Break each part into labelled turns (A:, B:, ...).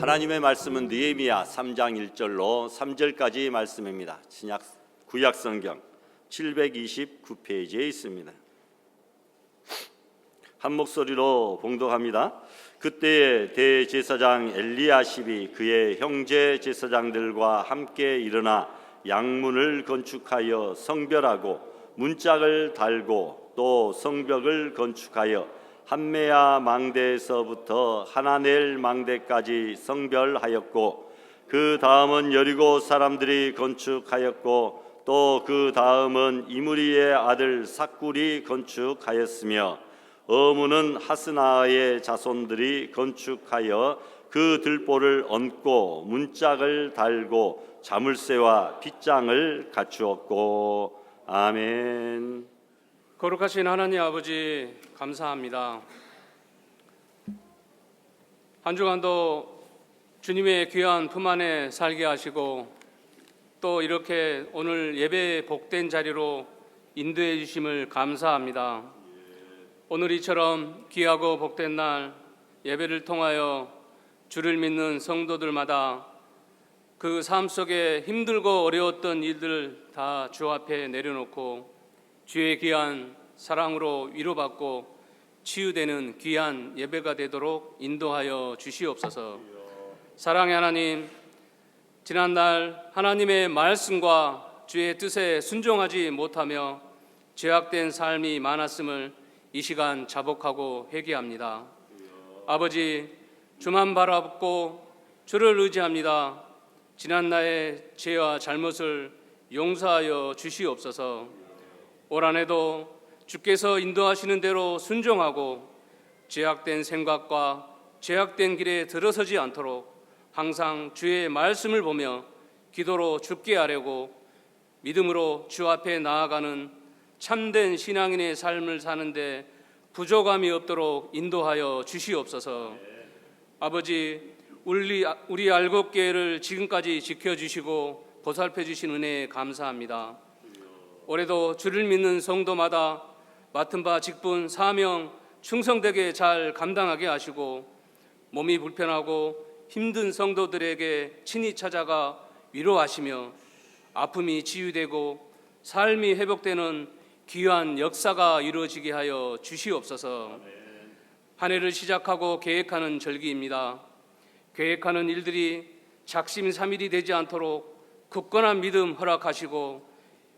A: 하나님의 말씀은 느헤미야 3장 1절로 3절까지 말씀입니다. 구약 성경 729페이지에 있습니다. 한 목소리로 봉독합니다. 그때에 대제사장 엘리야십이 그의 형제 제사장들과 함께 일어나 양문을 건축하여 성별하고 문짝을 달고 또 성벽을 건축하여 한메야 망대에서부터 하나넬 망대까지 성별하였고, 그 다음은 여리고 사람들이 건축하였고, 또 그 다음은 이므리의 아들 삭굴이 건축하였으며, 어무는 하스나의 자손들이 건축하여 그 들보를 얹고 문짝을 달고 자물쇠와 빗장을 갖추었고. 아멘.
B: 거룩하신 하나님 아버지, 감사합니다. 한 주간도 주님의 귀한 품 안에 살게 하시고, 또 이렇게 오늘 예배의 복된 자리로 인도해 주심을 감사합니다. 오늘 이처럼 귀하고 복된 날 예배를 통하여 주를 믿는 성도들마다 그 삶 속에 힘들고 어려웠던 일들 다 주 앞에 내려놓고 주의 귀한 사랑으로 위로받고 치유되는 귀한 예배가 되도록 인도하여 주시옵소서. 사랑의 하나님, 지난날 하나님의 말씀과 주의 뜻에 순종하지 못하며 죄악된 삶이 많았음을 이 시간 자복하고 회개합니다. 아버지, 주만 바라보고 주를 의지합니다. 지난날의 죄와 잘못을 용서하여 주시옵소서. 올 한해도 주께서 인도하시는 대로 순종하고 죄악된 생각과 죄악된 길에 들어서지 않도록 항상 주의 말씀을 보며 기도로 죽게 하려고 믿음으로 주 앞에 나아가는 참된 신앙인의 삶을 사는데 부족함이 없도록 인도하여 주시옵소서. 아버지, 우리 알곡교회를 지금까지 지켜주시고 보살펴 주신 은혜에 감사합니다. 올해도 주를 믿는 성도마다 맡은 바 직분, 사명 충성되게 잘 감당하게 하시고, 몸이 불편하고 힘든 성도들에게 친히 찾아가 위로하시며 아픔이 치유되고 삶이 회복되는 귀한 역사가 이루어지게 하여 주시옵소서. 한 해를 시작하고 계획하는 절기입니다. 계획하는 일들이 작심삼일이 되지 않도록 굳건한 믿음 허락하시고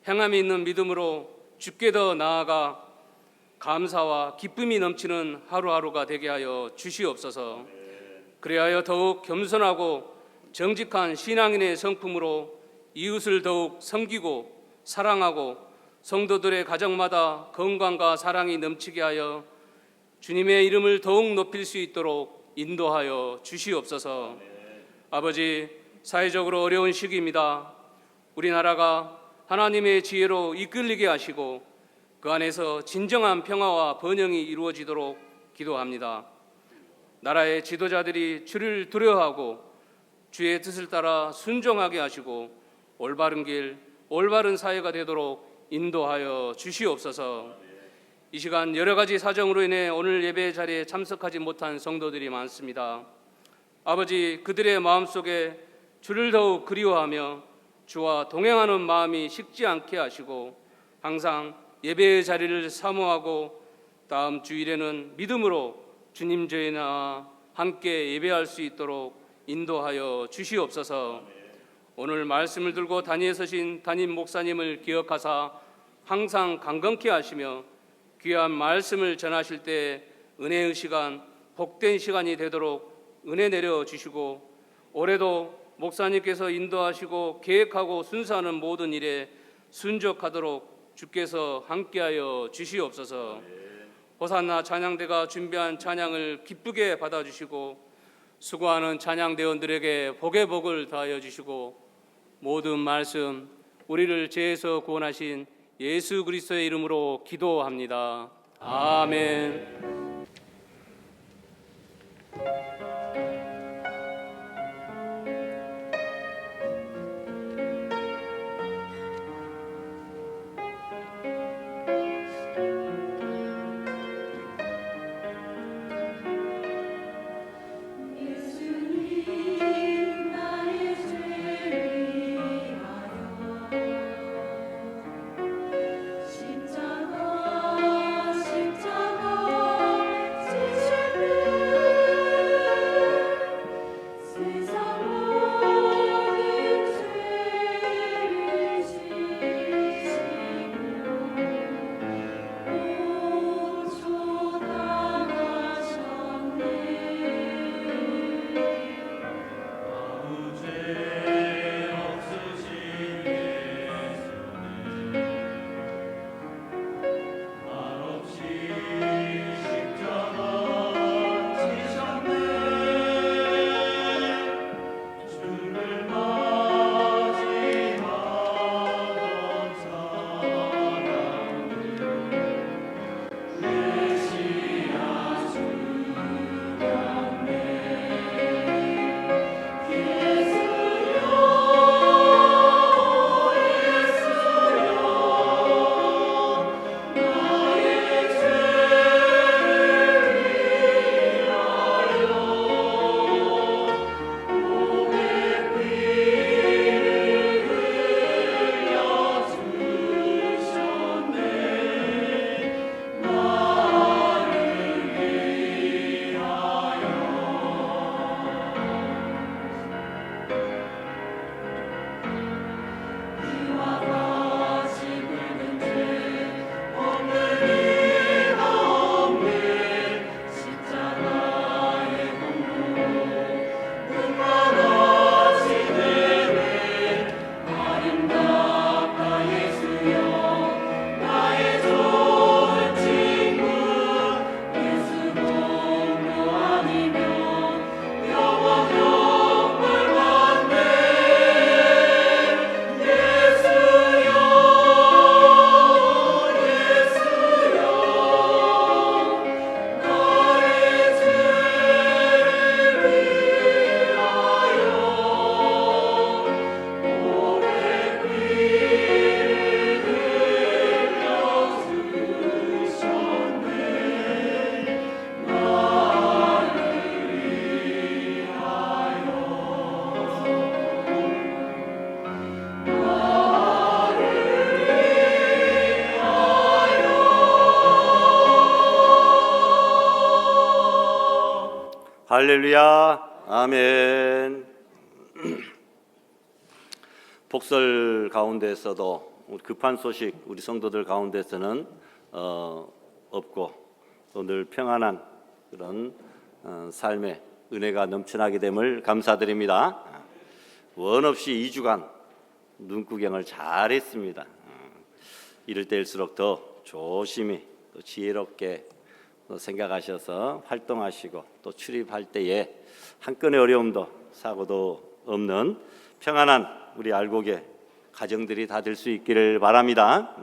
B: 행함이 있는 믿음으로 주께 더 나아가 감사와 기쁨이 넘치는 하루하루가 되게 하여 주시옵소서. 그리하여 더욱 겸손하고 정직한 신앙인의 성품으로 이웃을 더욱 섬기고 사랑하고 성도들의 가정마다 건강과 사랑이 넘치게 하여 주님의 이름을 더욱 높일 수 있도록 인도하여 주시옵소서. 아버지, 사회적으로 어려운 시기입니다. 우리나라가 하나님의 지혜로 이끌리게 하시고 그 안에서 진정한 평화와 번영이 이루어지도록 기도합니다. 나라의 지도자들이 주를 두려워하고 주의 뜻을 따라 순종하게 하시고 올바른 길, 올바른 사회가 되도록 인도하여 주시옵소서. 이 시간 여러 가지 사정으로 인해 오늘 예배 자리에 참석하지 못한 성도들이 많습니다. 아버지, 그들의 마음속에 주를 더욱 그리워하며 주와 동행하는 마음이 식지 않게 하시고 항상 예배의 자리를 사모하고 다음 주일에는 믿음으로 주님 저에 나와 함께 예배할 수 있도록 인도하여 주시옵소서. 오늘 말씀을 들고 단위에 서신 담임 목사님을 기억하사 항상 강건케 하시며 귀한 말씀을 전하실 때 은혜의 시간, 복된 시간이 되도록 은혜 내려 주시고, 올해도 목사님께서 인도하시고 계획하고 순서하는 모든 일에 순종하도록 주께서 함께하여 주시옵소서. 호산나 찬양대가 준비한 찬양을 기쁘게 받아주시고 수고하는 찬양대원들에게 복의 복을 더하여 주시고 모든 말씀 우리를 죄에서 구원하신 예수 그리스도의 이름으로 기도합니다. 아멘.
C: 예수님
A: 할렐루야. 아멘. 복설 가운데서도 급한 소식 우리 성도들 가운데서는 없고 또 늘 평안한 그런 삶의 은혜가 넘쳐나게 됨을 감사드립니다. 원 없이 2주간 눈구경을 잘했습니다. 이럴 때일수록 더 조심히 또 지혜롭게 또 생각하셔서 활동하시고 또 출입할 때에 한 건의 어려움도 사고도 없는 평안한 우리 알곡의 가정들이 다 될 수 있기를 바랍니다.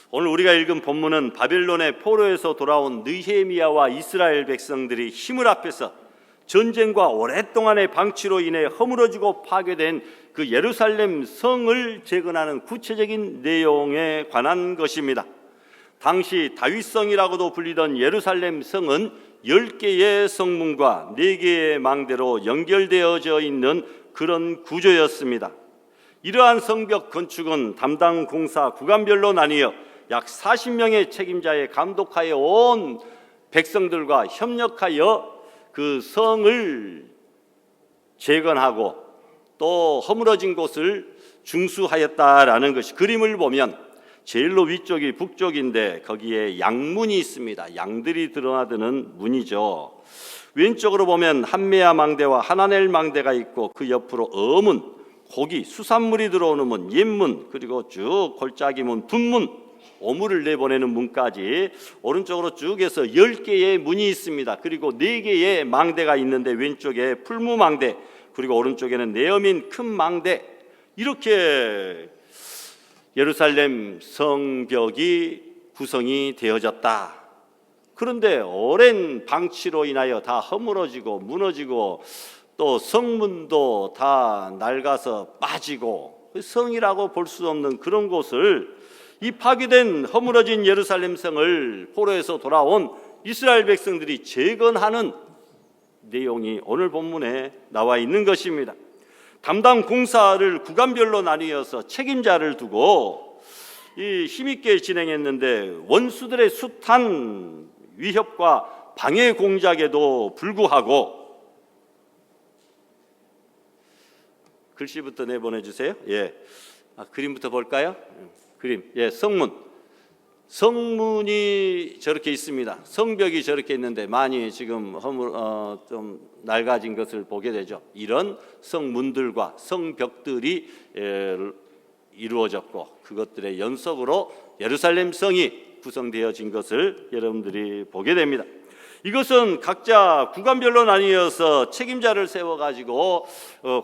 A: 오늘 우리가 읽은 본문은 바벨론의 포로에서 돌아온 느헤미야와 이스라엘 백성들이 힘을 합해서 전쟁과 오랫동안의 방치로 인해 허물어지고 파괴된 그 예루살렘 성을 재건하는 구체적인 내용에 관한 것입니다. 당시 다윗성이라고도 불리던 예루살렘 성은 10개의 성문과 4개의 망대로 연결되어져 있는 그런 구조였습니다. 이러한 성벽 건축은 담당 공사 구간별로 나뉘어 약 40명의 책임자의 감독하에 온 백성들과 협력하여 그 성을 재건하고 또 허물어진 곳을 중수하였다라는 것이, 그림을 보면 제일로 위쪽이 북쪽인데 거기에 양문이 있습니다. 양들이 드러나드는 문이죠. 왼쪽으로 보면 한메아 망대와 하나넬 망대가 있고 그 옆으로 어문, 고기, 수산물이 들어오는 문, 옛문, 그리고 쭉 골짜기 문, 분문, 오물을 내보내는 문까지 오른쪽으로 쭉 해서 10개의 문이 있습니다. 그리고 4개의 망대가 있는데 왼쪽에 풀무 망대, 그리고 오른쪽에는 네어민 큰 망대, 이렇게 예루살렘 성벽이 구성이 되어졌다. 그런데 오랜 방치로 인하여 다 허물어지고 무너지고 또 성문도 다 낡아서 빠지고 성이라고 볼 수 없는 그런 곳을, 이 파괴된 허물어진 예루살렘 성을 포로에서 돌아온 이스라엘 백성들이 재건하는 내용이 오늘 본문에 나와 있는 것입니다. 담당 공사를 구간별로 나뉘어서 책임자를 두고 힘있게 진행했는데 원수들의 숱한 위협과 방해 공작에도 불구하고, 글씨부터 내보내주세요. 그림부터 볼까요? 그림. 성문이 저렇게 있습니다. 성벽이 저렇게 있는데 많이 지금 좀 낡아진 것을 보게 되죠. 이런 성문들과 성벽들이 이루어졌고 그것들의 연속으로 예루살렘 성이 구성되어진 것을 여러분들이 보게 됩니다. 이것은 각자 구간별로 나뉘어서 책임자를 세워가지고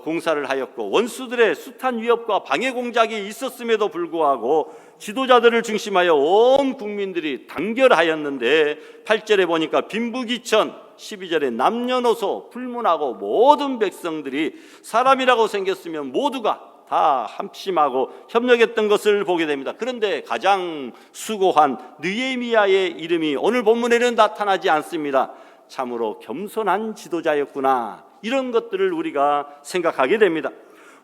A: 공사를 하였고, 원수들의 숱한 위협과 방해 공작이 있었음에도 불구하고 지도자들을 중심하여 온 국민들이 단결하였는데 8절에 보니까 빈부귀천, 12절에 남녀노소 불문하고 모든 백성들이 사람이라고 생겼으면 모두가 다 합심하고 협력했던 것을 보게 됩니다. 그런데 가장 수고한 느헤미야의 이름이 오늘 본문에는 나타나지 않습니다. 참으로 겸손한 지도자였구나, 이런 것들을 우리가 생각하게 됩니다.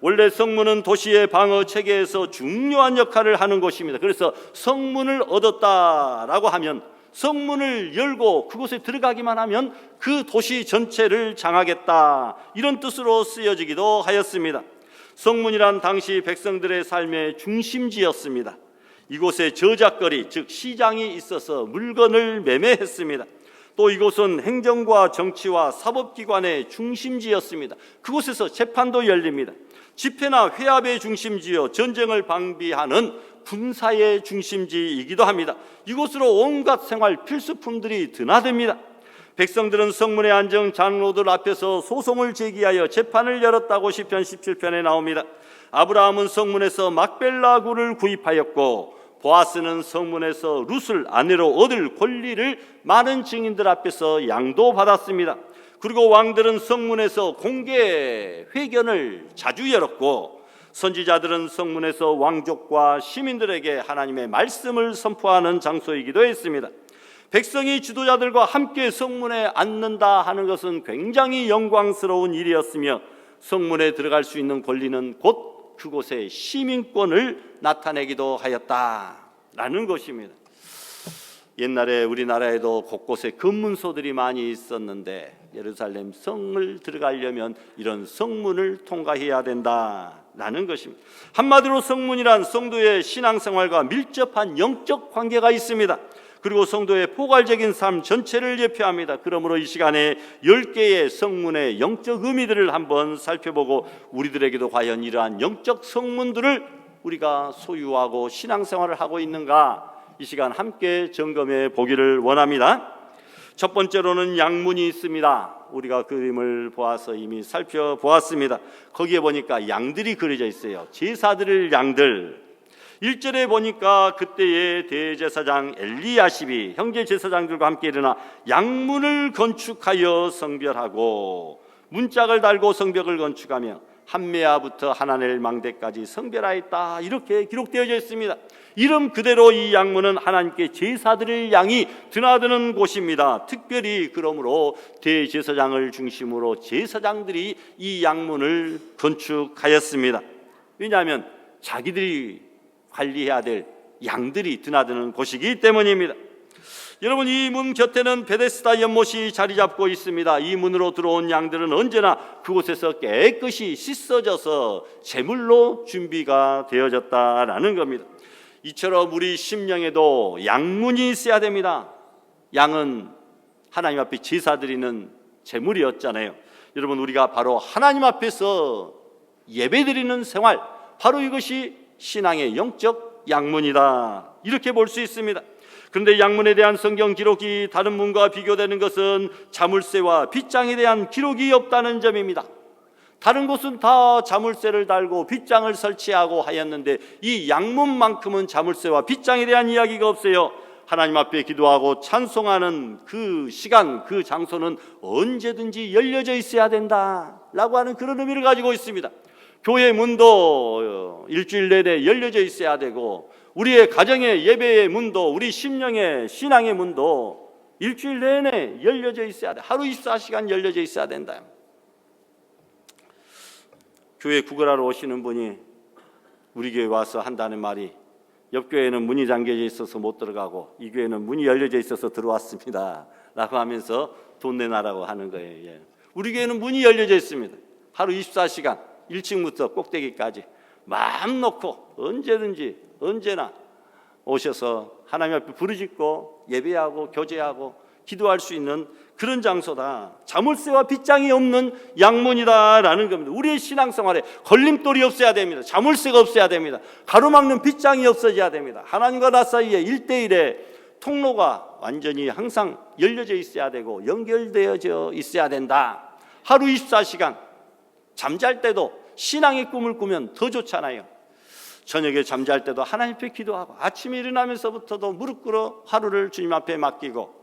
A: 원래 성문은 도시의 방어 체계에서 중요한 역할을 하는 곳입니다. 그래서 성문을 얻었다라고 하면, 성문을 열고 그곳에 들어가기만 하면 그 도시 전체를 장하겠다, 이런 뜻으로 쓰여지기도 하였습니다. 성문이란 당시 백성들의 삶의 중심지였습니다. 이곳에 저작거리, 즉 시장이 있어서 물건을 매매했습니다. 또 이곳은 행정과 정치와 사법기관의 중심지였습니다. 그곳에서 재판도 열립니다. 집회나 회합의 중심지요, 전쟁을 방비하는 군사의 중심지이기도 합니다. 이곳으로 온갖 생활 필수품들이 드나듭니다. 백성들은 성문의 안정 장로들 앞에서 소송을 제기하여 재판을 열었다고 시편 17편에 나옵니다. 아브라함은 성문에서 막벨라 굴을 구입하였고 보아스는 성문에서 룻을 아내로 얻을 권리를 많은 증인들 앞에서 양도받았습니다. 그리고 왕들은 성문에서 공개 회견을 자주 열었고 선지자들은 성문에서 왕족과 시민들에게 하나님의 말씀을 선포하는 장소이기도 했습니다. 백성이 지도자들과 함께 성문에 앉는다 하는 것은 굉장히 영광스러운 일이었으며 성문에 들어갈 수 있는 권리는 곧 그곳의 시민권을 나타내기도 하였다라는 것입니다. 옛날에 우리나라에도 곳곳에 금문소들이 많이 있었는데 예루살렘 성을 들어가려면 이런 성문을 통과해야 된다라는 것입니다. 한마디로 성문이란 성도의 신앙생활과 밀접한 영적 관계가 있습니다. 그리고 성도의 포괄적인 삶 전체를 예표합니다. 그러므로 이 시간에 10개의 성문의 영적 의미들을 한번 살펴보고 우리들에게도 과연 이러한 영적 성문들을 우리가 소유하고 신앙생활을 하고 있는가, 이 시간 함께 점검해 보기를 원합니다. 첫 번째로는 양문이 있습니다. 우리가 그림을 보아서 이미 살펴보았습니다. 거기에 보니까 양들이 그려져 있어요. 제사 드릴 양들. 1절에 보니까 그때의 대제사장 엘리야십이 형제 제사장들과 함께 일어나 양문을 건축하여 성별하고 문짝을 달고 성벽을 건축하며 한메아부터 하나넬 망대까지 성별하였다, 이렇게 기록되어져 있습니다. 이름 그대로 이 양문은 하나님께 제사드릴 양이 드나드는 곳입니다. 특별히 그러므로 대제사장을 중심으로 제사장들이 이 양문을 건축하였습니다. 왜냐하면 자기들이 관리해야 될 양들이 드나드는 곳이기 때문입니다. 여러분, 이 문 곁에는 베데스다 연못이 자리 잡고 있습니다. 이 문으로 들어온 양들은 언제나 그곳에서 깨끗이 씻어져서 제물로 준비가 되어졌다라는 겁니다. 이처럼 우리 심령에도 양문이 있어야 됩니다. 양은 하나님 앞에 제사 드리는 제물이었잖아요. 여러분, 우리가 바로 하나님 앞에서 예배 드리는 생활, 바로 이것이 신앙의 영적 양문이다, 이렇게 볼 수 있습니다. 그런데 양문에 대한 성경 기록이 다른 문과 비교되는 것은 자물쇠와 빗장에 대한 기록이 없다는 점입니다. 다른 곳은 다 자물쇠를 달고 빗장을 설치하고 하였는데 이 양문만큼은 자물쇠와 빗장에 대한 이야기가 없어요. 하나님 앞에 기도하고 찬송하는 그 시간, 그 장소는 언제든지 열려져 있어야 된다라고 하는 그런 의미를 가지고 있습니다. 교회 문도 일주일 내내 열려져 있어야 되고, 우리의 가정의 예배의 문도, 우리 심령의 신앙의 문도 일주일 내내 열려져 있어야 돼. 하루 24시간 열려져 있어야 된다. 교회 구걸하러 오시는 분이 우리 교회 와서 한다는 말이, 옆 교회는 문이 잠겨져 있어서 못 들어가고 이 교회는 문이 열려져 있어서 들어왔습니다 라고 하면서 돈 내놔라고 하는 거예요. 예. 우리 교회는 문이 열려져 있습니다. 하루 24시간 1층부터 꼭대기까지 마음 놓고 언제든지 언제나 오셔서 하나님 앞에 부르짖고 예배하고 교제하고 기도할 수 있는 그런 장소다. 자물쇠와 빗장이 없는 양문이다라는 겁니다. 우리의 신앙생활에 걸림돌이 없어야 됩니다. 자물쇠가 없어야 됩니다. 가로막는 빗장이 없어져야 됩니다. 하나님과 나 사이에 1대1의 통로가 완전히 항상 열려져 있어야 되고 연결되어져 있어야 된다. 하루 24시간 잠잘 때도 신앙의 꿈을 꾸면 더 좋잖아요. 저녁에 잠잘 때도 하나님 앞에 기도하고 아침에 일어나면서부터도 무릎 꿇어 하루를 주님 앞에 맡기고,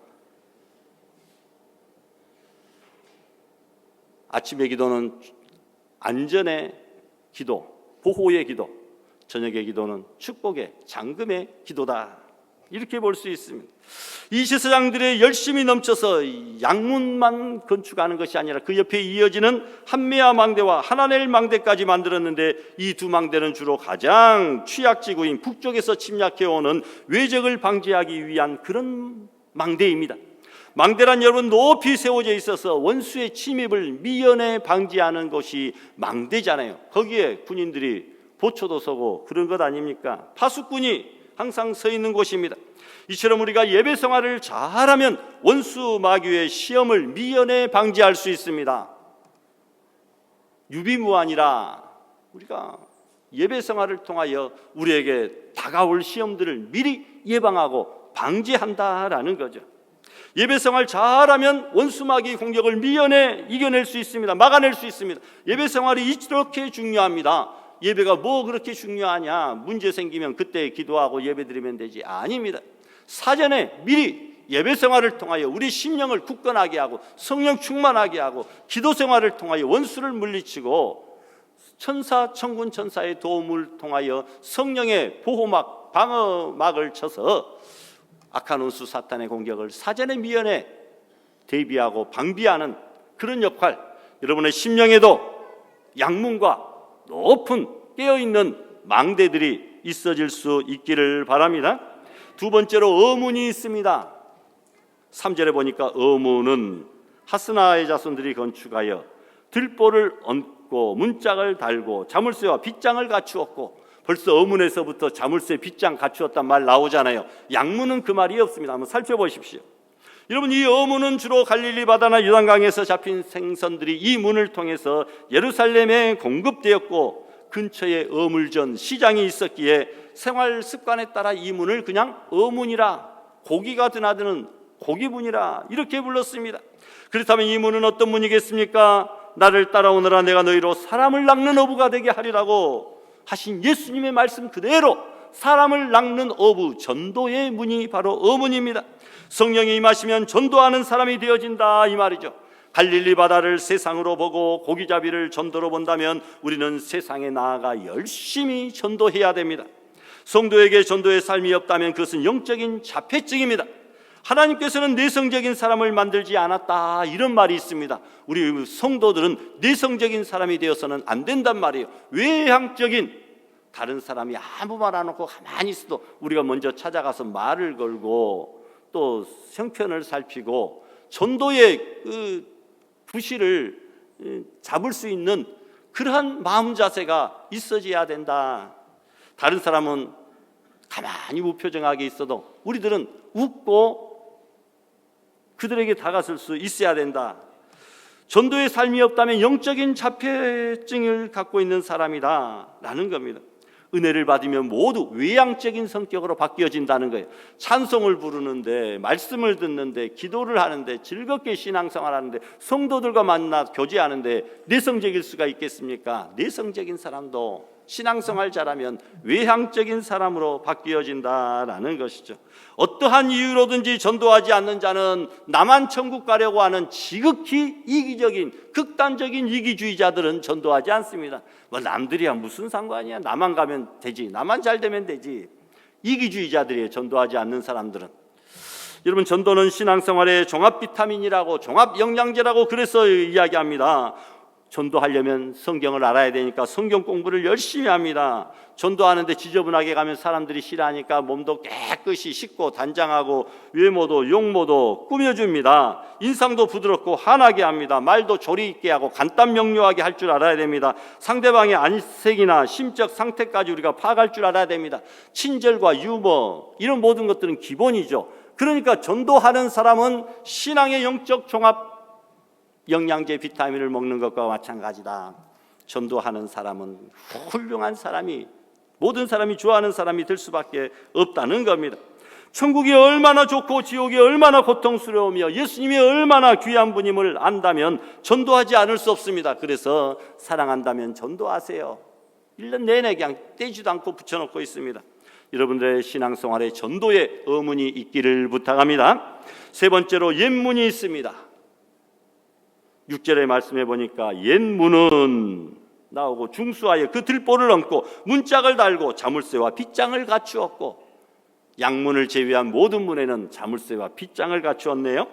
A: 아침의 기도는 안전의 기도, 보호의 기도, 저녁의 기도는 축복의 잠금의 기도다, 이렇게 볼 수 있습니다. 이 제사장들의 열심이 넘쳐서 양문만 건축하는 것이 아니라 그 옆에 이어지는 한메아 망대와 하나넬 망대까지 만들었는데, 이 두 망대는 주로 가장 취약지구인 북쪽에서 침략해오는 외적을 방지하기 위한 그런 망대입니다. 망대란 여러분 높이 세워져 있어서 원수의 침입을 미연에 방지하는 것이 망대잖아요. 거기에 군인들이 보초도 서고 그런 것 아닙니까? 파수꾼이 항상 서 있는 곳입니다. 이처럼 우리가 예배 생활을 잘하면 원수 마귀의 시험을 미연에 방지할 수 있습니다. 유비무환이라 우리가 예배 생활을 통하여 우리에게 다가올 시험들을 미리 예방하고 방지한다라는 거죠. 예배 생활 잘하면 원수 마귀의 공격을 미연에 이겨낼 수 있습니다. 막아낼 수 있습니다. 예배 생활이 이렇게 중요합니다. 예배가 뭐 그렇게 중요하냐, 문제 생기면 그때 기도하고 예배드리면 되지, 아닙니다. 사전에 미리 예배 생활을 통하여 우리 심령을 굳건하게 하고 성령 충만하게 하고 기도 생활을 통하여 원수를 물리치고 천사, 천군 천사의 도움을 통하여 성령의 보호막, 방어막을 쳐서 악한 원수 사탄의 공격을 사전에 미연에 대비하고 방비하는 그런 역할, 여러분의 심령에도 양문과 높은 깨어있는 망대들이 있어질 수 있기를 바랍니다. 두 번째로 어문이 있습니다. 3절에 보니까 어문은 하스나의 자손들이 건축하여 들보를 얹고 문짝을 달고 자물쇠와 빗장을 갖추었고, 벌써 어문에서부터 자물쇠 빗장 갖추었단 말 나오잖아요. 양문은 그 말이 없습니다. 한번 살펴보십시오. 여러분, 이 어문은 주로 갈릴리 바다나 요단강에서 잡힌 생선들이 이 문을 통해서 예루살렘에 공급되었고, 근처에 어물전 시장이 있었기에 생활 습관에 따라 이 문을 그냥 어문이라, 고기가 드나드는 고기문이라 이렇게 불렀습니다. 그렇다면 이 문은 어떤 문이겠습니까? 나를 따라오너라 내가 너희로 사람을 낚는 어부가 되게 하리라고 하신 예수님의 말씀 그대로 사람을 낚는 어부, 전도의 문이 바로 어문입니다. 성령이 임하시면 전도하는 사람이 되어진다 이 말이죠. 갈릴리 바다를 세상으로 보고 고기잡이를 전도로 본다면 우리는 세상에 나아가 열심히 전도해야 됩니다. 성도에게 전도의 삶이 없다면 그것은 영적인 자폐증입니다. 하나님께서는 내성적인 사람을 만들지 않았다 이런 말이 있습니다. 우리 성도들은 내성적인 사람이 되어서는 안 된단 말이에요. 외향적인, 다른 사람이 아무 말 안 하고 가만히 있어도 우리가 먼저 찾아가서 말을 걸고 또 형편을 살피고 전도의 그 부실을 잡을 수 있는 그러한 마음 자세가 있어져야 된다. 다른 사람은 가만히 무표정하게 있어도 우리들은 웃고 그들에게 다가설 수 있어야 된다. 전도의 삶이 없다면 영적인 자폐증을 갖고 있는 사람이다 라는 겁니다. 은혜를 받으면 모두 외향적인 성격으로 바뀌어진다는 거예요. 찬송을 부르는데, 말씀을 듣는데, 기도를 하는데, 즐겁게 신앙생활하는데, 성도들과 만나 교제하는데 내성적일 수가 있겠습니까? 내성적인 사람도 신앙생활 잘하면 외향적인 사람으로 바뀌어진다라는 것이죠. 어떠한 이유로든지 전도하지 않는 자는 나만 천국 가려고 하는 지극히 이기적인 극단적인 이기주의자들은 전도하지 않습니다. 뭐 남들이야 무슨 상관이야, 나만 가면 되지, 나만 잘 되면 되지. 이기주의자들이에요, 전도하지 않는 사람들은. 여러분, 전도는 신앙생활의 종합 비타민이라고, 종합 영양제라고 그래서 이야기합니다. 전도하려면 성경을 알아야 되니까 성경 공부를 열심히 합니다. 전도하는데 지저분하게 가면 사람들이 싫어하니까 몸도 깨끗이 씻고 단장하고 외모도 용모도 꾸며줍니다. 인상도 부드럽고 환하게 합니다. 말도 조리 있게 하고 간단 명료하게 할 줄 알아야 됩니다. 상대방의 안색이나 심적 상태까지 우리가 파악할 줄 알아야 됩니다. 친절과 유머, 이런 모든 것들은 기본이죠. 그러니까 전도하는 사람은 신앙의 영적 종합 영양제 비타민을 먹는 것과 마찬가지다. 전도하는 사람은 훌륭한 사람이, 모든 사람이 좋아하는 사람이 될 수밖에 없다는 겁니다. 천국이 얼마나 좋고 지옥이 얼마나 고통스러우며 예수님이 얼마나 귀한 분임을 안다면 전도하지 않을 수 없습니다. 그래서 사랑한다면 전도하세요. 1년 내내 그냥 떼지도 않고 붙여놓고 있습니다. 여러분들의 신앙생활에 전도의 의문이 있기를 부탁합니다. 세 번째로 옛문이 있습니다. 6절의 말씀해 보니까 옛문은 나오고 중수하여 그 들보를 얹고 문짝을 달고 자물쇠와 빗장을 갖추었고, 양문을 제외한 모든 문에는 자물쇠와 빗장을 갖추었네요.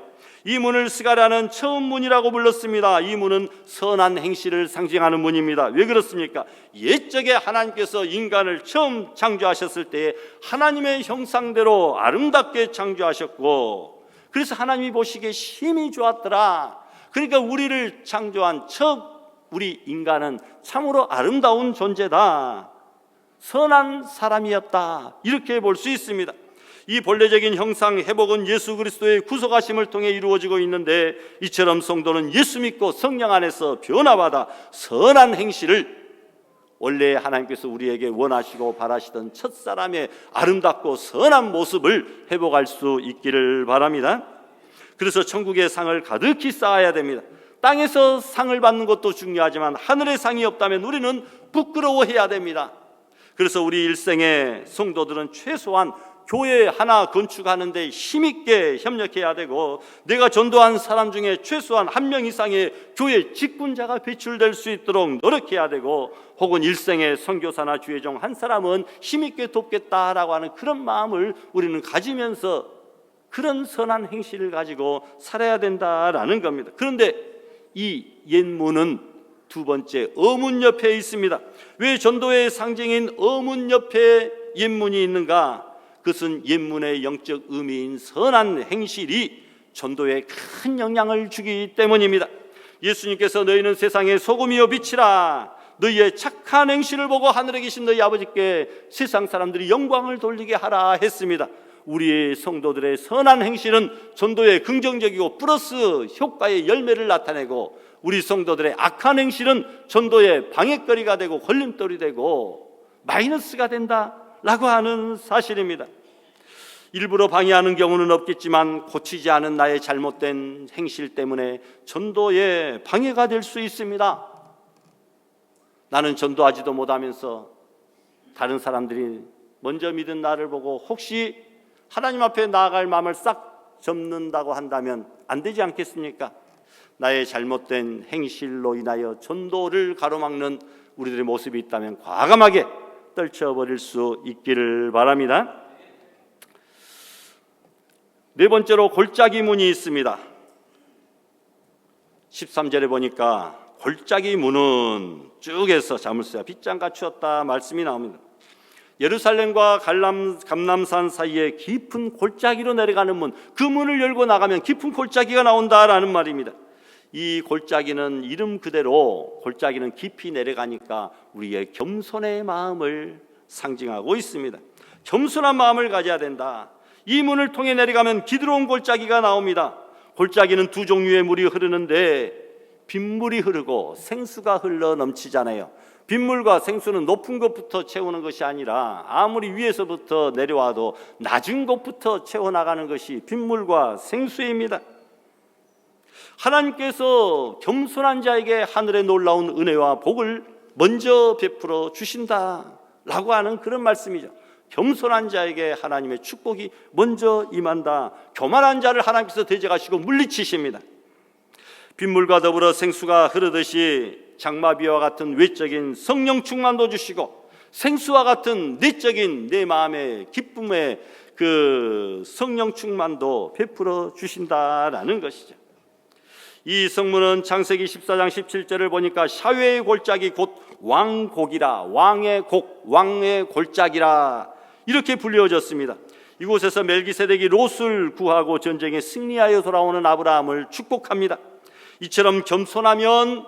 A: 이 문을 스가랴는 처음 문이라고 불렀습니다. 이 문은 선한 행실을 상징하는 문입니다. 왜 그렇습니까? 옛적에 하나님께서 인간을 처음 창조하셨을 때에 하나님의 형상대로 아름답게 창조하셨고, 그래서 하나님이 보시기에 심히 좋았더라. 그러니까 우리를 창조한 첫 우리 인간은 참으로 아름다운 존재다, 선한 사람이었다, 이렇게 볼 수 있습니다. 이 본래적인 형상 회복은 예수 그리스도의 구속하심을 통해 이루어지고 있는데, 이처럼 성도는 예수 믿고 성령 안에서 변화받아 선한 행실을, 원래 하나님께서 우리에게 원하시고 바라시던 첫사람의 아름답고 선한 모습을 회복할 수 있기를 바랍니다. 그래서 천국의 상을 가득히 쌓아야 됩니다. 땅에서 상을 받는 것도 중요하지만 하늘의 상이 없다면 우리는 부끄러워해야 됩니다. 그래서 우리 일생의 성도들은 최소한 교회 하나 건축하는데 힘있게 협력해야 되고, 내가 전도한 사람 중에 최소한 1명 이상의 교회 직분자가 배출될 수 있도록 노력해야 되고, 혹은 일생의 선교사나 주의종 한 사람은 힘있게 돕겠다라고 하는 그런 마음을 우리는 가지면서 그런 선한 행실을 가지고 살아야 된다라는 겁니다. 그런데 이 옛문은 두 번째 어문 옆에 있습니다. 왜 전도의 상징인 어문 옆에 옛문이 있는가? 그것은 옛문의 영적 의미인 선한 행실이 전도에 큰 영향을 주기 때문입니다. 예수님께서 너희는 세상의 소금이요 빛이라. 너희의 착한 행실을 보고 하늘에 계신 너희 아버지께 세상 사람들이 영광을 돌리게 하라 했습니다. 우리의 성도들의 선한 행실은 전도에 긍정적이고 플러스 효과의 열매를 나타내고, 우리 성도들의 악한 행실은 전도의 방해거리가 되고 걸림돌이 되고 마이너스가 된다라고 하는 사실입니다. 일부러 방해하는 경우는 없겠지만 고치지 않은 나의 잘못된 행실 때문에 전도에 방해가 될 수 있습니다. 나는 전도하지도 못하면서 다른 사람들이 먼저 믿은 나를 보고 혹시 하나님 앞에 나아갈 마음을 싹 접는다고 한다면 안 되지 않겠습니까? 나의 잘못된 행실로 인하여 전도를 가로막는 우리들의 모습이 있다면 과감하게 떨쳐버릴 수 있기를 바랍니다. 네 번째로 골짜기 문이 있습니다. 13절에 보니까 골짜기 문은 쭉 해서 자물쇠와 빗장 갖추었다 말씀이 나옵니다. 예루살렘과 감람산 사이에 깊은 골짜기로 내려가는 문, 그 문을 열고 나가면 깊은 골짜기가 나온다라는 말입니다. 이 골짜기는 이름 그대로 골짜기는 깊이 내려가니까 우리의 겸손의 마음을 상징하고 있습니다. 겸손한 마음을 가져야 된다. 이 문을 통해 내려가면 기드론 골짜기가 나옵니다. 골짜기는 두 종류의 물이 흐르는데 빗물이 흐르고 생수가 흘러 넘치잖아요. 빗물과 생수는 높은 곳부터 채우는 것이 아니라 아무리 위에서부터 내려와도 낮은 곳부터 채워나가는 것이 빗물과 생수입니다. 하나님께서 겸손한 자에게 하늘의 놀라운 은혜와 복을 먼저 베풀어 주신다라고 하는 그런 말씀이죠. 겸손한 자에게 하나님의 축복이 먼저 임한다. 교만한 자를 하나님께서 대적하시고 물리치십니다. 빗물과 더불어 생수가 흐르듯이 장마비와 같은 외적인 성령 충만도 주시고, 생수와 같은 내적인 내 마음의 기쁨의 그 성령 충만도 베풀어 주신다라는 것이죠. 이 성문은 창세기 14장 17절을 보니까 샤웨의 골짜기 곧 왕곡이라, 왕의 곡, 왕의 골짜기라 이렇게 불려졌습니다. 이곳에서 멜기세덱이 롯을 구하고 전쟁에 승리하여 돌아오는 아브라함을 축복합니다. 이처럼 겸손하면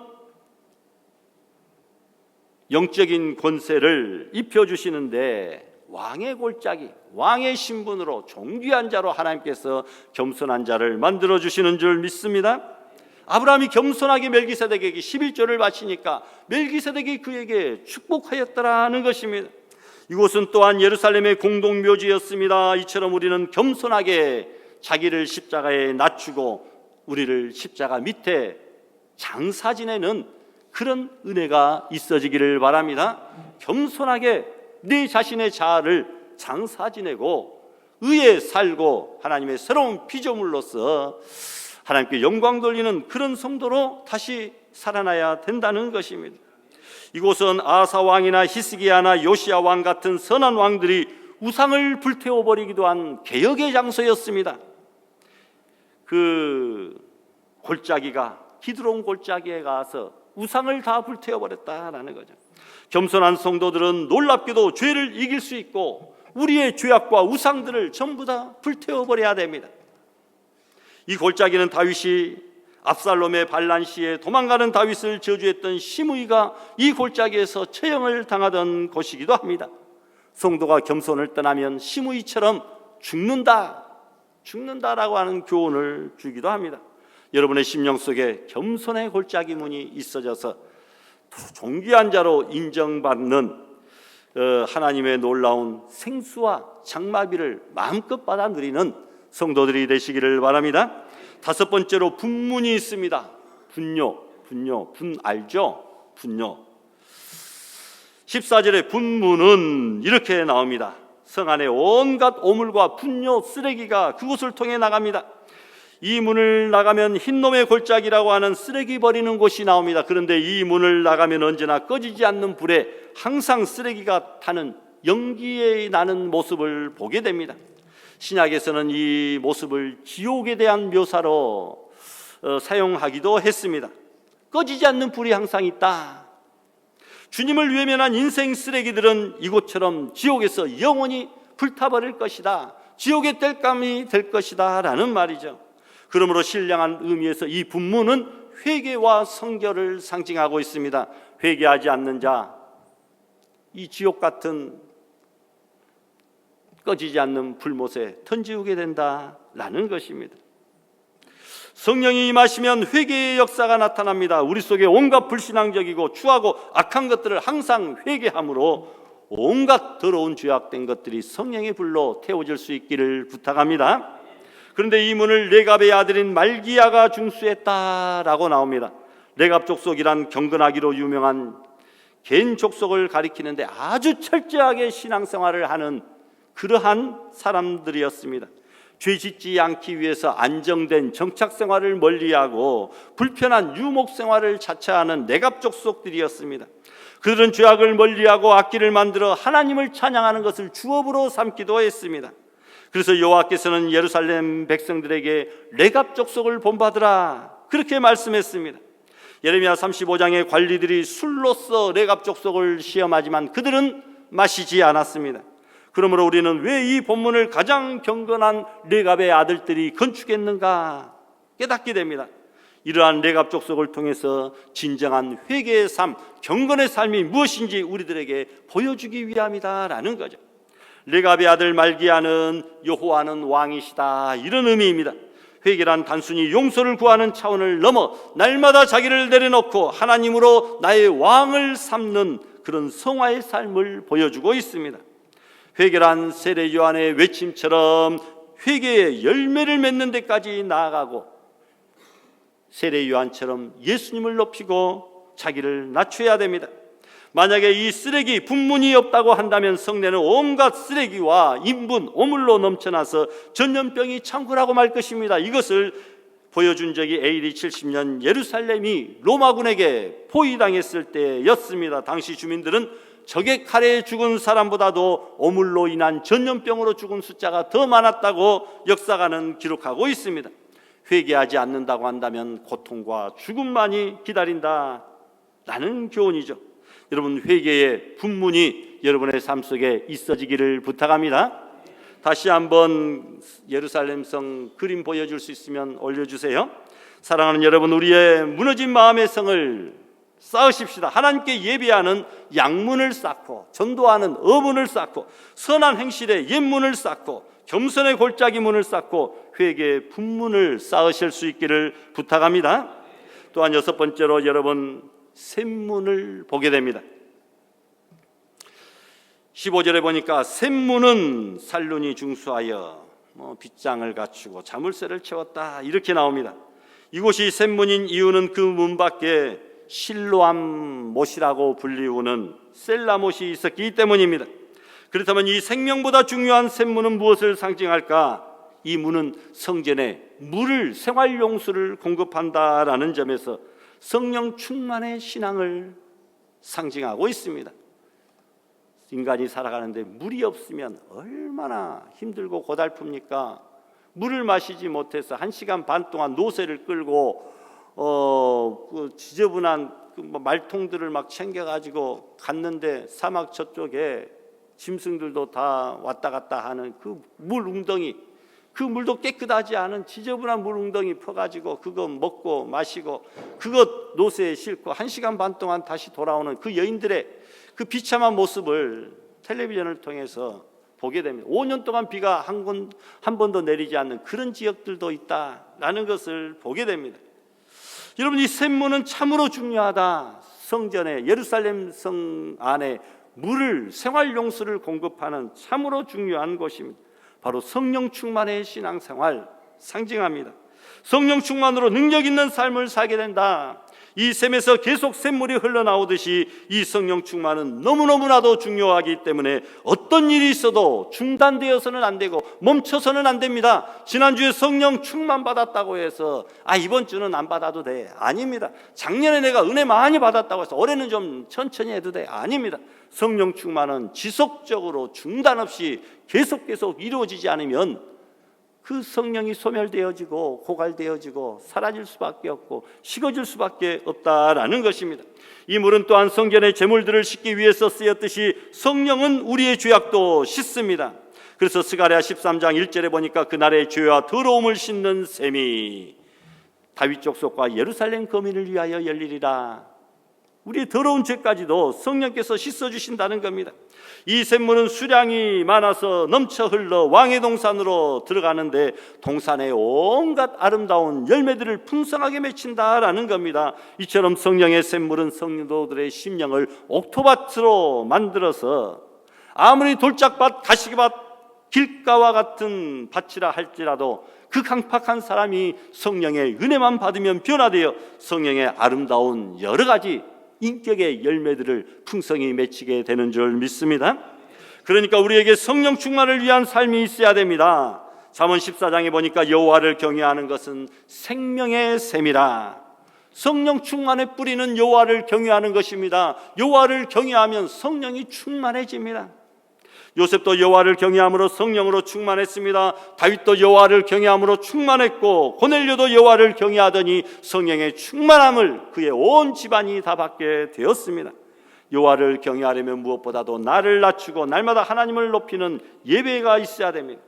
A: 영적인 권세를 입혀주시는데, 왕의 골짜기, 왕의 신분으로 존귀한 자로 하나님께서 겸손한 자를 만들어주시는 줄 믿습니다. 아브라함이 겸손하게 멜기세덱에게 11조를 바치니까 멜기세덱이 그에게 축복하였더라는 것입니다. 이곳은 또한 예루살렘의 공동묘지였습니다. 이처럼 우리는 겸손하게 자기를 십자가에 낮추고 우리를 십자가 밑에 장사 지내는 그런 은혜가 있어지기를 바랍니다. 겸손하게 내 자신의 자아를 장사 지내고 의에 살고 하나님의 새로운 피조물로서 하나님께 영광 돌리는 그런 성도로 다시 살아나야 된다는 것입니다. 이곳은 아사 왕이나 히스기야나 요시야 왕 같은 선한 왕들이 우상을 불태워버리기도 한 개혁의 장소였습니다. 그 골짜기가 기드론 골짜기에 가서 우상을 다 불태워버렸다라는 거죠. 겸손한 성도들은 놀랍게도 죄를 이길 수 있고 우리의 죄악과 우상들을 전부 다 불태워버려야 됩니다. 이 골짜기는 다윗이 압살롬의 반란 시에 도망가는 다윗을 저주했던 시므이가 이 골짜기에서 처형을 당하던 곳이기도 합니다. 성도가 겸손을 떠나면 시므이처럼 죽는다라고 하는 교훈을 주기도 합니다. 여러분의 심령 속에 겸손의 골짜기 문이 있어져서 존귀한 자로 인정받는 하나님의 놀라운 생수와 장마비를 마음껏 받아 누리는 성도들이 되시기를 바랍니다. 다섯 번째로 분문이 있습니다. 분 알죠? 분뇨. 14절에 분문은 이렇게 나옵니다. 성 안에 온갖 오물과 분뇨, 쓰레기가 그곳을 통해 나갑니다. 이 문을 나가면 흰놈의 골짜기라고 하는 쓰레기 버리는 곳이 나옵니다. 그런데 이 문을 나가면 언제나 꺼지지 않는 불에 항상 쓰레기가 타는 연기에 나는 모습을 보게 됩니다. 신약에서는 이 모습을 지옥에 대한 묘사로 사용하기도 했습니다. 꺼지지 않는 불이 항상 있다. 주님을 외면한 인생 쓰레기들은 이곳처럼 지옥에서 영원히 불타버릴 것이다. 지옥의 땔감이 될 것이다 라는 말이죠. 그러므로 신령한 의미에서 이 분문은 회개와 성결을 상징하고 있습니다. 회개하지 않는 자, 이 지옥 같은 꺼지지 않는 불못에 던지우게 된다라는 것입니다. 성령이 임하시면 회개의 역사가 나타납니다. 우리 속에 온갖 불신앙적이고 추하고 악한 것들을 항상 회개함으로 온갖 더러운 죄악된 것들이 성령의 불로 태워질 수 있기를 부탁합니다. 그런데 이 문을 레갑의 아들인 말기야가 중수했다라고 나옵니다. 레갑 족속이란 경건하기로 유명한 겐 족속을 가리키는데 아주 철저하게 신앙생활을 하는 그러한 사람들이었습니다. 죄 짓지 않기 위해서 안정된 정착생활을 멀리하고 불편한 유목생활을 자처하는 레갑 족속들이었습니다. 그들은 죄악을 멀리하고 악기를 만들어 하나님을 찬양하는 것을 주업으로 삼기도 했습니다. 그래서 여호와께서는 예루살렘 백성들에게 레갑 족속을 본받으라 그렇게 말씀했습니다. 예레미야 35장의 관리들이 술로써 레갑 족속을 시험하지만 그들은 마시지 않았습니다. 그러므로 우리는 왜 이 본문을 가장 경건한 레갑의 아들들이 건축했는가 깨닫게 됩니다. 이러한 레갑 족속을 통해서 진정한 회개의 삶, 경건의 삶이 무엇인지 우리들에게 보여주기 위함이다라는 거죠. 레갑의 아들 말기야는 여호와는 왕이시다 이런 의미입니다. 회개란 단순히 용서를 구하는 차원을 넘어 날마다 자기를 내려놓고 하나님으로 나의 왕을 삼는 그런 성화의 삶을 보여주고 있습니다. 회개란 세례 요한의 외침처럼 회개의 열매를 맺는 데까지 나아가고 세례 요한처럼 예수님을 높이고 자기를 낮춰야 됩니다. 만약에 이 쓰레기 분문이 없다고 한다면 성내는 온갖 쓰레기와 인분, 오물로 넘쳐나서 전염병이 창궐하고 말 것입니다. 이것을 보여준 적이 AD 70년 예루살렘이 로마군에게 포위당했을 때였습니다. 당시 주민들은 적의 칼에 죽은 사람보다도 오물로 인한 전염병으로 죽은 숫자가 더 많았다고 역사가는 기록하고 있습니다. 회개하지 않는다고 한다면 고통과 죽음만이 기다린다라는 교훈이죠. 여러분, 회개의 분문이 여러분의 삶 속에 있어지기를 부탁합니다. 다시 한번 예루살렘성 그림 보여줄 수 있으면 올려주세요. 사랑하는 여러분, 우리의 무너진 마음의 성을 쌓으십시다. 하나님께 예배하는 양문을 쌓고 전도하는 어문을 쌓고 선한 행실의 옛문을 쌓고 겸손의 골짜기 문을 쌓고 회개의 분문을 쌓으실 수 있기를 부탁합니다. 또한 여섯 번째로 여러분 샘문을 보게 됩니다. 15절에 보니까 샘문은 살룬이 중수하여 빗장을 갖추고 자물쇠를 채웠다 이렇게 나옵니다. 이곳이 샘문인 이유는 그 문 밖에 실로암 못이라고 불리우는 셀라못이 있었기 때문입니다. 그렇다면 이 생명보다 중요한 샘문은 무엇을 상징할까? 이 문은 성전에 물을, 생활용수를 공급한다라는 점에서 성령 충만의 신앙을 상징하고 있습니다. 인간이 살아가는데 물이 없으면 얼마나 힘들고 고달픕니까? 물을 마시지 못해서 1시간 반 동안 노새를 끌고 그 지저분한 말통들을 막 챙겨가지고 갔는데 사막 저쪽에 짐승들도 다 왔다 갔다 하는 그 물 웅덩이, 그 물도 깨끗하지 않은 지저분한 물 웅덩이 퍼가지고 그거 먹고 마시고 그것 노새에 싣고 1시간 반 동안 다시 돌아오는 그 여인들의 그 비참한 모습을 텔레비전을 통해서 보게 됩니다. 5년 동안 비가 한 번도 내리지 않는 그런 지역들도 있다라는 것을 보게 됩니다. 여러분, 이 샘문은 참으로 중요하다. 성전에 예루살렘 성 안에 물을, 생활용수를 공급하는 참으로 중요한 곳입니다. 바로 성령 충만의 신앙생활 상징합니다. 성령 충만으로 능력 있는 삶을 살게 된다. 이 샘에서 계속 샘물이 흘러나오듯이 이 성령 충만은 너무너무나도 중요하기 때문에 어떤 일이 있어도 중단되어서는 안 되고 멈춰서는 안 됩니다. 지난주에 성령 충만 받았다고 해서 이번 주는 안 받아도 돼. 아닙니다. 작년에 내가 은혜 많이 받았다고 해서 올해는 좀 천천히 해도 돼. 아닙니다. 성령 충만은 지속적으로 중단 없이 계속 이루어지지 않으면 그 성령이 소멸되어지고 고갈되어지고 사라질 수밖에 없고 식어질 수밖에 없다라는 것입니다. 이 물은 또한 성전의 제물들을 씻기 위해서 쓰였듯이 성령은 우리의 죄악도 씻습니다. 그래서 스가랴 13장 1절에 보니까 그날의 죄와 더러움을 씻는 셈이 다윗 족속과 예루살렘 거민을 위하여 열리리라. 우리의 더러운 죄까지도 성령께서 씻어주신다는 겁니다. 이 샘물은 수량이 많아서 넘쳐 흘러 왕의 동산으로 들어가는데 동산의 온갖 아름다운 열매들을 풍성하게 맺힌다라는 겁니다. 이처럼 성령의 샘물은 성도들의 심령을 옥토밭으로 만들어서 아무리 돌짝밭, 가시밭, 길가와 같은 밭이라 할지라도 그 강팍한 사람이 성령의 은혜만 받으면 변화되어 성령의 아름다운 여러 가지 인격의 열매들을 풍성히 맺히게 되는 줄 믿습니다. 그러니까 우리에게 성령 충만을 위한 삶이 있어야 됩니다. 잠언 14장에 보니까 여호와를 경외하는 것은 생명의 샘이라. 성령 충만의 뿌리는 여호와를 경외하는 것입니다. 여호와를 경외하면 성령이 충만해집니다. 요셉도 여호와를 경외함으로 성령으로 충만했습니다. 다윗도 여호와를 경외함으로 충만했고 고넬료도 여호와를 경외하더니 성령의 충만함을 그의 온 집안이 다 받게 되었습니다. 여호와를 경외하려면 무엇보다도 나를 낮추고 날마다 하나님을 높이는 예배가 있어야 됩니다.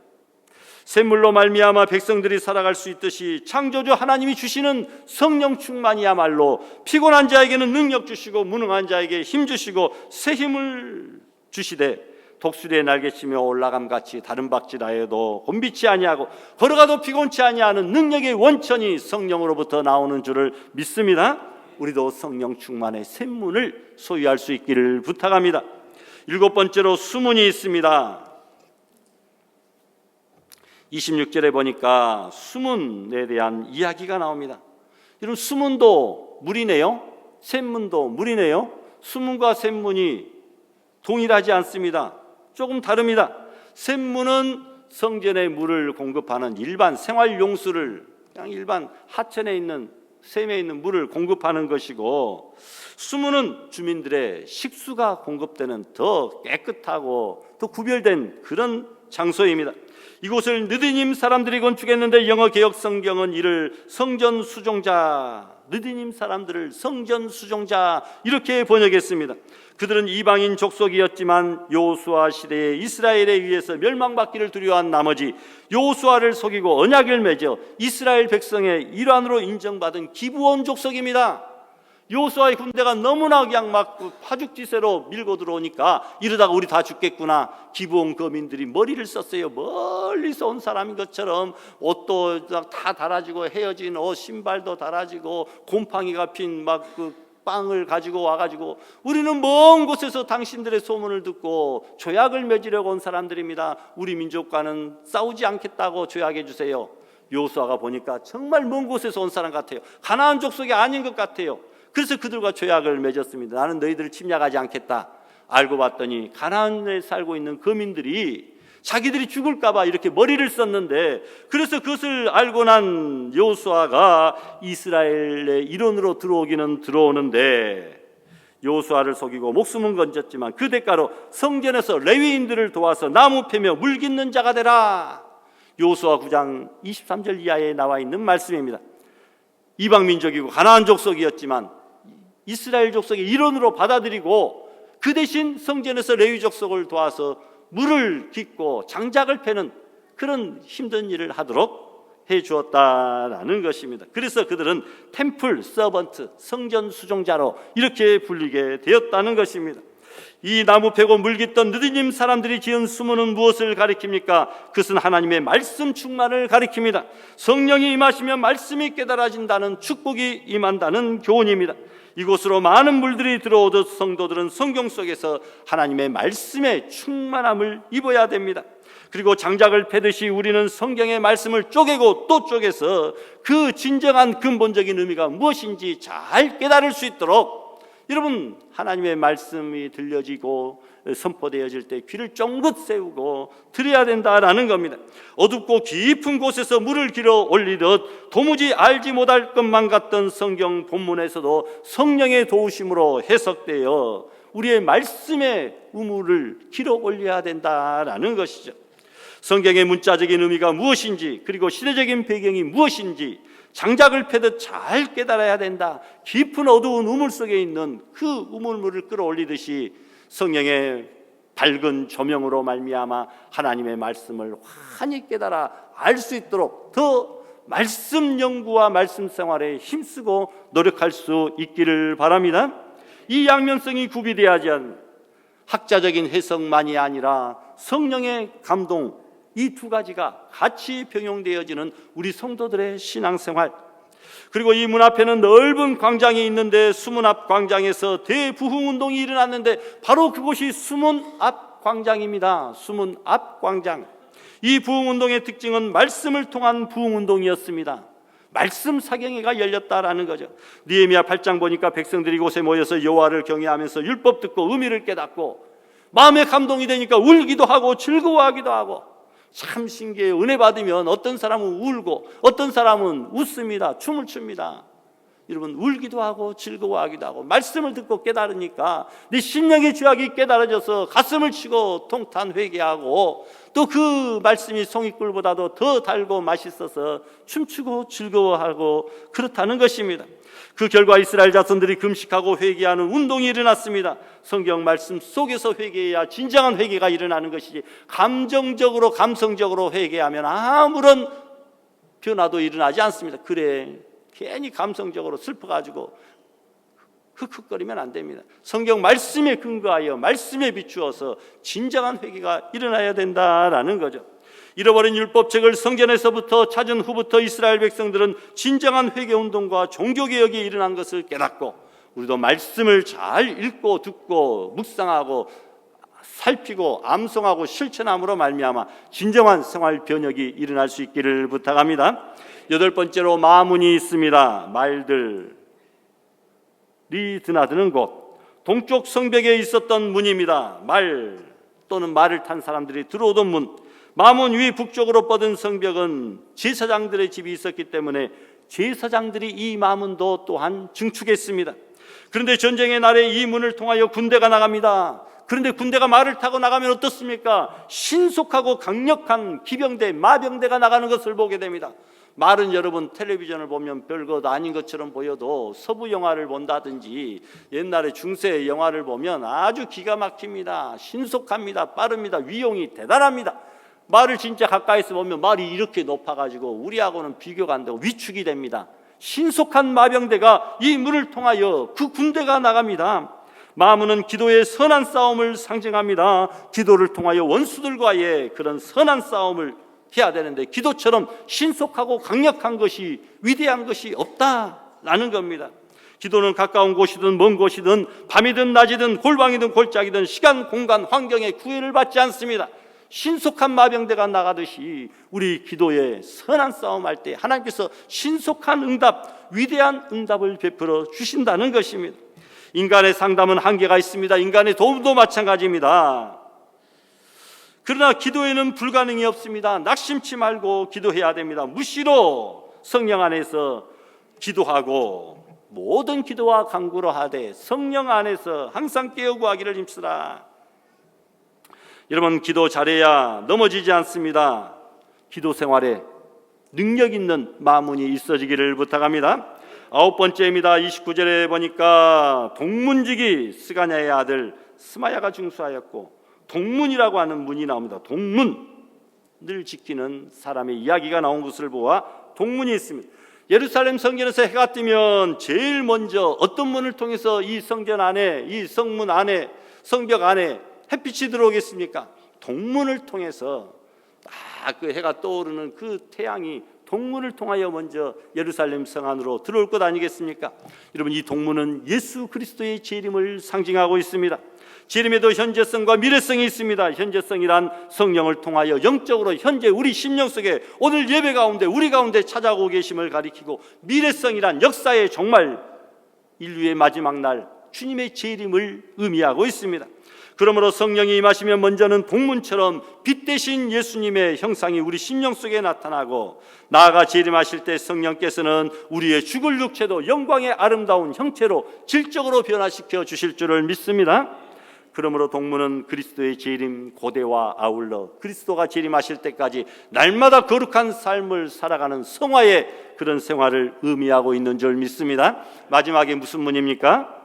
A: 샘물로 말미암아 백성들이 살아갈 수 있듯이 창조주 하나님이 주시는 성령 충만이야말로 피곤한 자에게는 능력 주시고 무능한 자에게 힘 주시고 새 힘을 주시되 독수리의 날개치며 올라감같이 다른 박질하여도 곤비치 아니하고 걸어가도 피곤치 아니하는 능력의 원천이 성령으로부터 나오는 줄을 믿습니다. 우리도 성령 충만의 샘문을 소유할 수 있기를 부탁합니다. 7번째로 수문이 있습니다. 26절에 보니까 수문에 대한 이야기가 나옵니다. 이런 수문도 물이네요. 샘문도 물이네요. 수문과 샘문이 동일하지 않습니다. 조금 다릅니다. 샘문은 성전에 물을 공급하는 일반 생활용수를 그냥 일반 하천에 있는 샘에 있는 물을 공급하는 것이고, 수문은 주민들의 식수가 공급되는 더 깨끗하고 더 구별된 그런 장소입니다. 이곳을 느디님 사람들이 건축했는데 영어 개역 성경은 이를 성전 수종자, 느디님 사람들을 성전 수종자 이렇게 번역했습니다. 그들은 이방인 족속이었지만 여호수아 시대에 이스라엘에 의해서 멸망받기를 두려워한 나머지 여호수아를 속이고 언약을 맺어 이스라엘 백성의 일환으로 인정받은 기브온 족속입니다. 여호수아의 군대가 너무나 그냥 막 파죽지세로 밀고 들어오니까 이러다가 우리 다 죽겠구나. 기브온 거민들이 머리를 썼어요. 멀리서 온 사람인 것처럼 옷도 다 달아지고 헤어진 옷, 신발도 달아지고 곰팡이가 핀 막 그 빵을 가지고 와가지고 우리는 먼 곳에서 당신들의 소문을 듣고 조약을 맺으려고 온 사람들입니다. 우리 민족과는 싸우지 않겠다고 조약해 주세요. 여호수아가 보니까 정말 먼 곳에서 온 사람 같아요. 가나안 족속이 아닌 것 같아요. 그래서 그들과 조약을 맺었습니다. 나는 너희들을 침략하지 않겠다. 알고 봤더니 가나안에 살고 있는 거민들이 자기들이 죽을까 봐 이렇게 머리를 썼는데, 그래서 그것을 알고 난 여호수아가 이스라엘의 일원으로 들어오기는 들어오는데 여호수아를 속이고 목숨은 건졌지만 그 대가로 성전에서 레위인들을 도와서 나무 패며 물 깃는 자가 되라. 여호수아 9장 23절 이하에 나와 있는 말씀입니다. 이방 민족이고 가나안 족속이었지만 이스라엘 족속의 일원으로 받아들이고 그 대신 성전에서 레위 족속을 도와서 물을 깃고 장작을 패는 그런 힘든 일을 하도록 해 주었다라는 것입니다. 그래서 그들은 템플 서번트, 성전 수종자로 이렇게 불리게 되었다는 것입니다. 이 나무 패고 물 깃던 느디님 사람들이 지은 수문은 무엇을 가리킵니까? 그것은 하나님의 말씀 충만을 가리킵니다. 성령이 임하시면 말씀이 깨달아진다는, 축복이 임한다는 교훈입니다. 이곳으로 많은 물들이 들어오듯 성도들은 성경 속에서 하나님의 말씀의 충만함을 입어야 됩니다. 그리고 장작을 패듯이 우리는 성경의 말씀을 쪼개고 또 쪼개서 그 진정한 근본적인 의미가 무엇인지 잘 깨달을 수 있도록, 여러분, 하나님의 말씀이 들려지고 선포되어질 때 귀를 쫑긋 세우고 들어야 된다라는 겁니다. 어둡고 깊은 곳에서 물을 길어 올리듯 도무지 알지 못할 것만 같던 성경 본문에서도 성령의 도우심으로 해석되어 우리의 말씀의 우물을 길어 올려야 된다라는 것이죠. 성경의 문자적인 의미가 무엇인지, 그리고 시대적인 배경이 무엇인지 장작을 패듯 잘 깨달아야 된다. 깊은 어두운 우물 속에 있는 그 우물물을 끌어올리듯이 성령의 밝은 조명으로 말미암아 하나님의 말씀을 환히 깨달아 알 수 있도록 더 말씀 연구와 말씀 생활에 힘쓰고 노력할 수 있기를 바랍니다. 이 양면성이 구비되어야지 않는 학자적인 해석만이 아니라 성령의 감동, 이 두 가지가 같이 병용되어지는 우리 성도들의 신앙생활. 그리고 이 문 앞에는 넓은 광장이 있는데 수문 앞 광장에서 대부흥운동이 일어났는데 바로 그곳이 수문 앞 광장입니다. 수문 앞 광장. 이 부흥운동의 특징은 말씀을 통한 부흥운동이었습니다. 말씀 사경회가 열렸다라는 거죠. 느헤미야 8장 보니까 백성들이 이곳에 모여서 여호와를 경외하면서 율법 듣고 의미를 깨닫고 마음에 감동이 되니까 울기도 하고 즐거워하기도 하고, 참 신기해요. 은혜 받으면 어떤 사람은 울고 어떤 사람은 웃습니다. 춤을 춥니다. 여러분, 울기도 하고 즐거워하기도 하고 말씀을 듣고 깨달으니까 내 심령의 죄악이 깨달아져서 가슴을 치고 통탄 회개하고 또 그 말씀이 송이꿀보다도 더 달고 맛있어서 춤추고 즐거워하고 그렇다는 것입니다. 그 결과 이스라엘 자손들이 금식하고 회개하는 운동이 일어났습니다. 성경 말씀 속에서 회개해야 진정한 회개가 일어나는 것이지, 감정적으로 감성적으로 회개하면 아무런 변화도 일어나지 않습니다. 그래, 괜히 감성적으로 슬퍼가지고 흑흑거리면 안 됩니다. 성경 말씀에 근거하여 말씀에 비추어서 진정한 회개가 일어나야 된다라는 거죠. 잃어버린 율법책을 성전에서부터 찾은 후부터 이스라엘 백성들은 진정한 회개운동과 종교개혁이 일어난 것을 깨닫고, 우리도 말씀을 잘 읽고 듣고 묵상하고 살피고 암송하고 실천함으로 말미암아 진정한 생활 변혁이 일어날 수 있기를 부탁합니다. 8번째로 마문이 있습니다. 말들이 드나드는 곳, 동쪽 성벽에 있었던 문입니다. 말 또는 말을 탄 사람들이 들어오던 문. 마문 위 북쪽으로 뻗은 성벽은 제사장들의 집이 있었기 때문에 제사장들이 이 마문도 또한 증축했습니다. 그런데 전쟁의 날에 이 문을 통하여 군대가 나갑니다. 그런데 군대가 말을 타고 나가면 어떻습니까? 신속하고 강력한 기병대, 마병대가 나가는 것을 보게 됩니다. 말은 여러분 텔레비전을 보면 별것 아닌 것처럼 보여도 서부 영화를 본다든지 옛날에 중세 영화를 보면 아주 기가 막힙니다. 신속합니다. 빠릅니다. 위용이 대단합니다. 말을 진짜 가까이서 보면 말이 이렇게 높아가지고 우리하고는 비교가 안 되고 위축이 됩니다. 신속한 마병대가 이 문을 통하여 그 군대가 나갑니다. 마문은 기도의 선한 싸움을 상징합니다. 기도를 통하여 원수들과의 그런 선한 싸움을 해야 되는데 기도처럼 신속하고 강력한 것이, 위대한 것이 없다라는 겁니다. 기도는 가까운 곳이든 먼 곳이든 밤이든 낮이든 골방이든 골짜기든 시간, 공간, 환경에 구애를 받지 않습니다. 신속한 마병대가 나가듯이 우리 기도에 선한 싸움할 때 하나님께서 신속한 응답, 위대한 응답을 베풀어 주신다는 것입니다. 인간의 상담은 한계가 있습니다. 인간의 도움도 마찬가지입니다. 그러나 기도에는 불가능이 없습니다. 낙심치 말고 기도해야 됩니다. 무시로 성령 안에서 기도하고 모든 기도와 간구로 하되 성령 안에서 항상 깨어 구하기를 힘쓰라. 여러분, 기도 잘해야 넘어지지 않습니다. 기도 생활에 능력 있는 마문이 있어지기를 부탁합니다. 9번째입니다. 29절에 보니까 동문직이 스가냐의 아들 스마야가 중수하였고, 동문이라고 하는 문이 나옵니다. 동문을 지키는 사람의 이야기가 나온 것을 보아 동문이 있습니다. 예루살렘 성전에서 해가 뜨면 제일 먼저 어떤 문을 통해서 이 성전 안에, 이 성문 안에, 성벽 안에 햇빛이 들어오겠습니까? 동문을 통해서 딱 그 해가 떠오르는 그 태양이 동문을 통하여 먼저 예루살렘 성 안으로 들어올 것 아니겠습니까? 여러분, 이 동문은 예수 그리스도의 재림을 상징하고 있습니다. 재림에도 현재성과 미래성이 있습니다. 현재성이란 성령을 통하여 영적으로 현재 우리 심령 속에 오늘 예배 가운데 우리 가운데 찾아오고 계심을 가리키고, 미래성이란 역사의 정말 인류의 마지막 날 주님의 재림을 의미하고 있습니다. 그러므로 성령이 임하시면 먼저는 동문처럼 빛 대신 예수님의 형상이 우리 심령 속에 나타나고, 나아가 재림하실 때 성령께서는 우리의 죽을 육체도 영광의 아름다운 형체로 질적으로 변화시켜 주실 줄을 믿습니다. 그러므로 동문은 그리스도의 재림 고대와 아울러 그리스도가 재림하실 때까지 날마다 거룩한 삶을 살아가는 성화의 그런 생활을 의미하고 있는 줄 믿습니다. 마지막에 무슨 문입니까?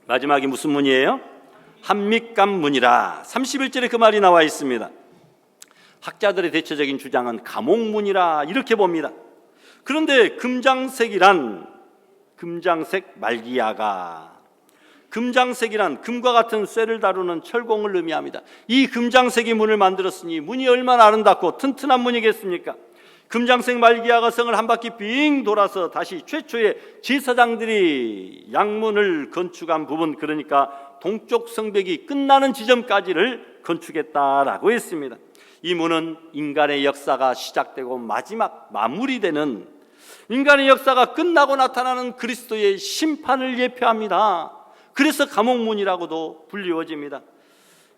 A: 마지막이 무슨 문이에요? 한밑감 문이라. 31절에 그 말이 나와 있습니다. 학자들의 대체적인 주장은 감옥문이라 이렇게 봅니다. 그런데 금장색 말기야가, 금장색이란 금과 같은 쇠를 다루는 철공을 의미합니다. 이 금장색이 문을 만들었으니 문이 얼마나 아름답고 튼튼한 문이겠습니까? 금장색 말기야가 성을 한 바퀴 빙 돌아서 다시 최초의 제사장들이 양문을 건축한 부분, 그러니까 동쪽 성벽이 끝나는 지점까지를 건축했다라고 했습니다. 이 문은 인간의 역사가 시작되고 마지막 마무리되는, 인간의 역사가 끝나고 나타나는 그리스도의 심판을 예표합니다. 그래서 감옥문이라고도 불리워집니다.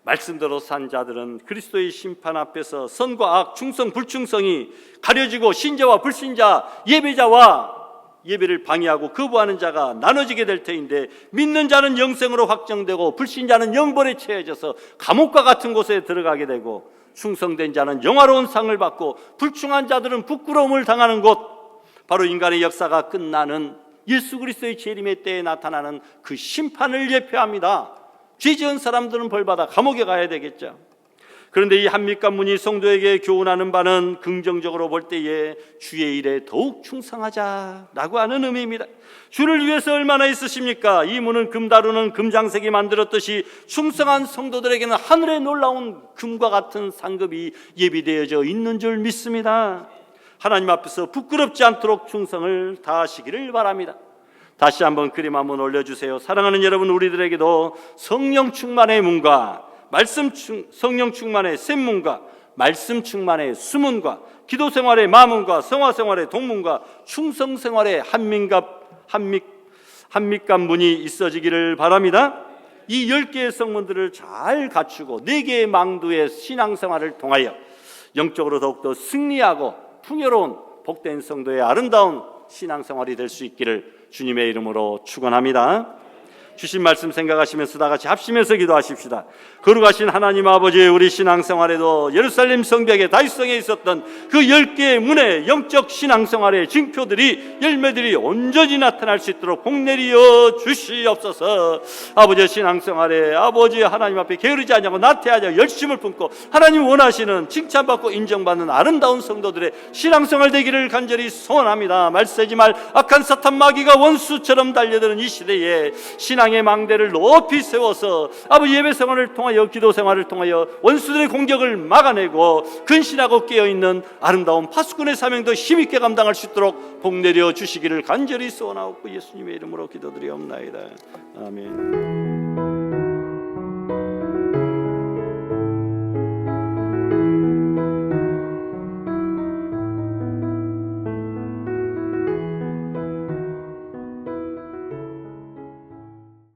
A: 말씀대로 산 자들은 그리스도의 심판 앞에서 선과 악, 충성, 불충성이 가려지고 신자와 불신자, 예배자와 예배를 방해하고 거부하는 자가 나눠지게 될 터인데, 믿는 자는 영생으로 확정되고 불신자는 영벌에 처해져서 감옥과 같은 곳에 들어가게 되고, 충성된 자는 영화로운 상을 받고 불충한 자들은 부끄러움을 당하는 곳, 바로 인간의 역사가 끝나는 예수 그리스도의 재림의 때에 나타나는 그 심판을 예표합니다. 죄 지은 사람들은 벌받아 감옥에 가야 되겠죠. 그런데 이 한밑감 문이 성도에게 교훈하는 바는 긍정적으로 볼 때에 주의 일에 더욱 충성하자라고 하는 의미입니다. 주를 위해서 얼마나 있으십니까? 이 문은 금 다루는 금장색이 만들었듯이 충성한 성도들에게는 하늘의 놀라운 금과 같은 상급이 예비되어져 있는 줄 믿습니다. 하나님 앞에서 부끄럽지 않도록 충성을 다하시기를 바랍니다. 다시 한번 그림 한번 올려주세요. 사랑하는 여러분, 우리들에게도 성령 충만의 문과 성령 충만의 샘문과 말씀 충만의 수문과 기도 생활의 마문과 성화 생활의 동문과 충성 생활의 한밑감 문이 있어지기를 바랍니다. 이 10개의 성문들을 잘 갖추고 4개의 망두의 신앙생활을 통하여 영적으로 더욱더 승리하고 풍요로운 복된 성도의 아름다운 신앙생활이 될 수 있기를 주님의 이름으로 축원합니다. 주신 말씀 생각하시면서 다 같이 합심해서 기도하십시다. 거룩하신 하나님 아버지, 우리 신앙생활에도 예루살렘 성벽의 다윗성에 있었던 그 10개의 문의 영적 신앙생활의 징표들이, 열매들이 온전히 나타날 수 있도록 복내리어 주시옵소서. 아버지, 신앙생활에 아버지 하나님 앞에 게으르지 않냐고 나태하지 열심을 품고 하나님 원하시는 칭찬받고 인정받는 아름다운 성도들의 신앙생활 되기를 간절히 소원합니다. 말세지 말 악한 사탄 마귀가 원수처럼 달려드는 이 시대에 신앙의 망대를 높이 세워서 아버지 예배 생활을 통하여 기도 생활을 통하여 원수들의 공격을 막아내고 근신하고 깨어있는 아름다운 파수꾼의 사명도 힘있게 감당할 수 있도록 복내려 주시기를 간절히 소원하옵고 예수님의 이름으로 기도드리옵나이다. 아멘.